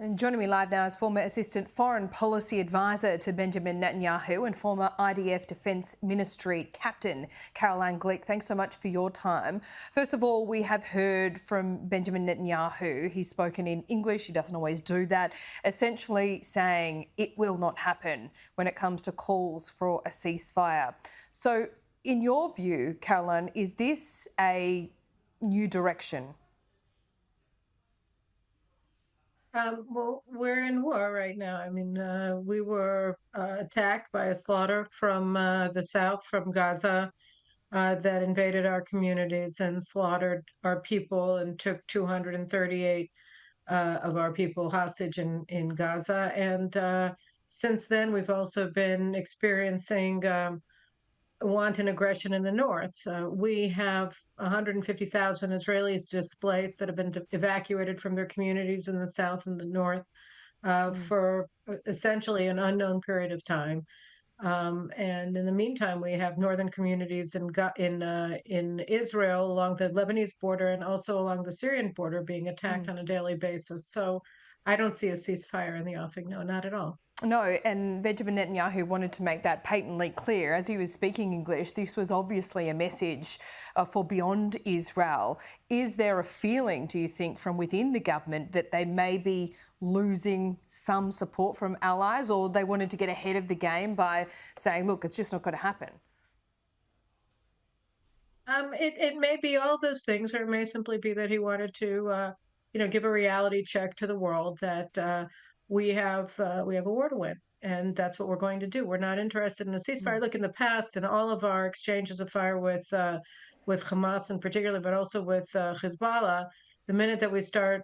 And joining me live now is former Assistant Foreign Policy Advisor to Benjamin Netanyahu and former IDF Defence Ministry Captain Caroline Glick. Thanks so much for your time. First of all, we have heard from Benjamin Netanyahu. He's spoken in English. He doesn't always do that, essentially saying it will not happen when it comes to calls for a ceasefire. So in your view, Caroline, is this a new direction? Well, we're in war right now. I mean, we were attacked by a slaughter from the south, from Gaza, that invaded our communities and slaughtered our people and took 238 of our people hostage in Gaza. And since then, we've also been experiencing wanton aggression in the north. We have 150,000 Israelis displaced that have been evacuated from their communities in the south and the north for essentially an unknown period of time. And in the meantime, we have northern communities in Israel along the Lebanese border and also along the Syrian border being attacked on a daily basis. So I don't see a ceasefire in the offing. No, not at all. No, and Benjamin Netanyahu wanted to make that patently clear. As he was speaking English, this was obviously a message for beyond Israel. Is there a feeling, do you think, from within the government that they may be losing some support from allies, or they wanted to get ahead of the game by saying, look, it's just not going to happen? It may be all those things, or it may simply be that he wanted to, give a reality check to the world that we have a war to win, and that's what we're going to do. We're not interested in a ceasefire. Look, in the past, in all of our exchanges of fire with Hamas in particular, but also with Hezbollah, the minute that we start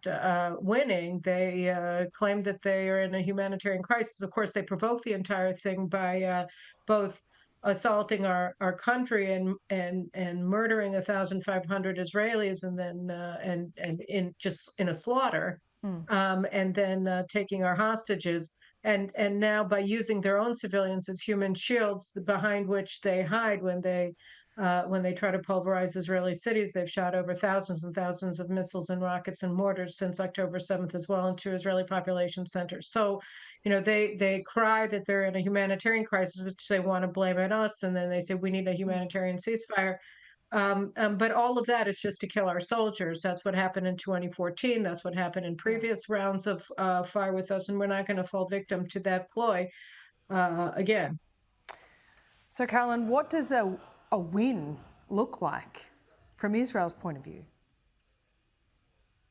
winning, they claim that they are in a humanitarian crisis. Of course, they provoke the entire thing by both assaulting our country and murdering 1,500 Israelis and then and in just in a slaughter, and then taking our hostages. And now by using their own civilians as human shields behind which they hide when they try to pulverize Israeli cities. They've shot over thousands and thousands of missiles and rockets and mortars since October 7th as well into Israeli population centers. So, they cry that they're in a humanitarian crisis, which they want to blame at us, and then they say we need a humanitarian ceasefire. But all of that is just to kill our soldiers. That's what happened in 2014. That's what happened in previous rounds of fire with us, and we're not going to fall victim to that ploy again. So, Caroline, what does a win look like from Israel's point of view?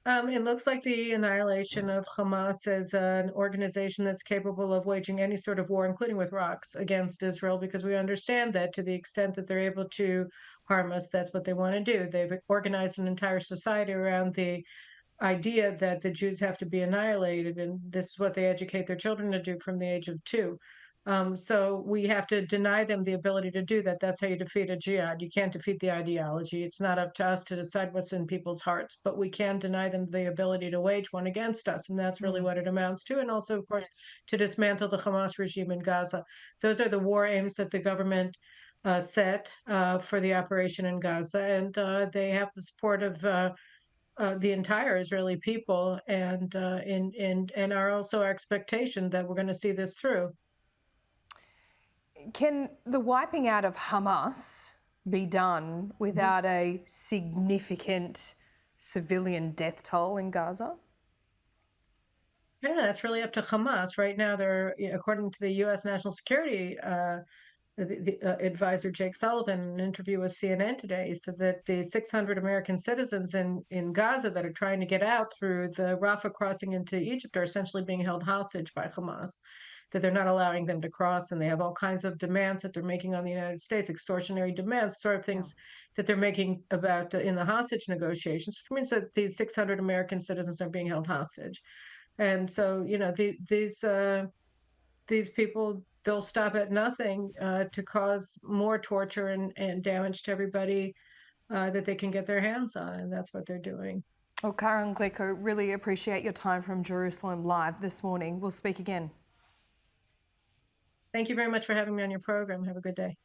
It looks like the annihilation of Hamas as an organization that's capable of waging any sort of war, including with rocks, against Israel, because we understand that to the extent that they're able to harm us, that's what they want to do. They've organized an entire society around the idea that the Jews have to be annihilated, and this is what they educate their children to do from the age of 2. So we have to deny them the ability to do that. That's how you defeat a jihad. You can't defeat the ideology. It's not up to us to decide what's in people's hearts, but we can deny them the ability to wage one against us. And that's really what it amounts to. And also, of course, to dismantle the Hamas regime in Gaza. Those are the war aims that the government set for the operation in Gaza. And they have the support of the entire Israeli people, and are also our expectation that we're going to see this through. Can the wiping out of Hamas be done without a significant civilian death toll in Gaza? I don't know. That's really up to Hamas. Right now, they're, according to the U.S. National Security advisor Jake Sullivan, in an interview with CNN today, he said that the 600 American citizens in Gaza that are trying to get out through the Rafah crossing into Egypt are essentially being held hostage by Hamas, that they're not allowing them to cross, and they have all kinds of demands that they're making on the United States, extortionary demands, sort of things that they're making about in the hostage negotiations, which means that these 600 American citizens are being held hostage. And so, these people, they'll stop at nothing to cause more torture and damage to everybody that they can get their hands on, and that's what they're doing. Well, Caroline Glick, I really appreciate your time from Jerusalem Live this morning. We'll speak again. Thank you very much for having me on your program. Have a good day.